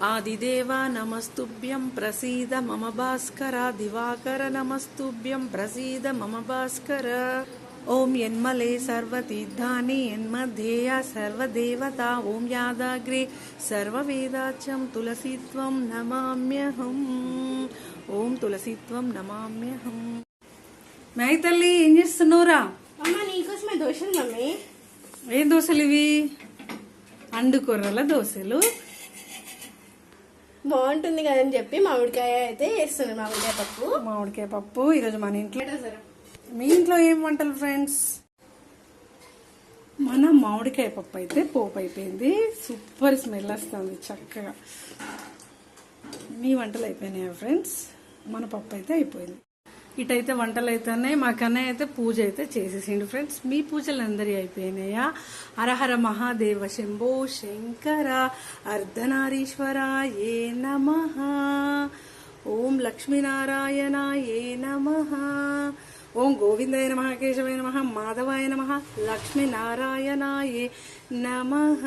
ఆదిదేవ నమస్తుభ్యం ప్రసీద మమ భాస్కర దివాకర నమస్తుభ్యం ప్రసీద మమ భాస్కర ఓం యన్మలే సర్వతీర్థాని యన్మధ్యేయ సర్వదేవత ఓం యాదాగ్రే సర్వవేదాచ్యం తులసీత్వం నమామ్యహం ఓం తులసీత్వం నమామ్యహం. మ్యాగీ తల్లి ఏం చేస్తున్నావురా? అమ్మ నీకోసమే దోశలు మమ్మీ. ఏం దోశలు ఇవి? అండు కొర్రల దోశలు. బాగుంటుంది కదని చెప్పి మామిడికాయ అయితే వేస్తున్నాను. మామిడికాయ పప్పు ఈరోజు మన ఇంట్లో. మీ ఇంట్లో ఏం వంటలు ఫ్రెండ్స్? మన మామిడికాయ పప్పు అయితే పోపు అయిపోయింది. సూపర్ స్మెల్ వస్తుంది చక్కగా. మీ వంటలు అయిపోయినాయా ఫ్రెండ్స్? మన పప్పు అయితే అయిపోయింది. ఇటైతే వంటలు అయితేనే మా కన్నయ్య అయితే పూజ అయితే చేసేసిండు ఫ్రెండ్స్. మీ పూజలు అందరి అయిపోయినాయా? హరహర మహాదేవ శంభో శంకర అర్ధనారీశ్వరాయే నమః. ఓం లక్ష్మీనారాయణాయే నమః. ఓం గోవిందాయ నమః, కేశవాయ నమః, మాధవాయ నమః, లక్ష్మీనారాయణాయే నమః.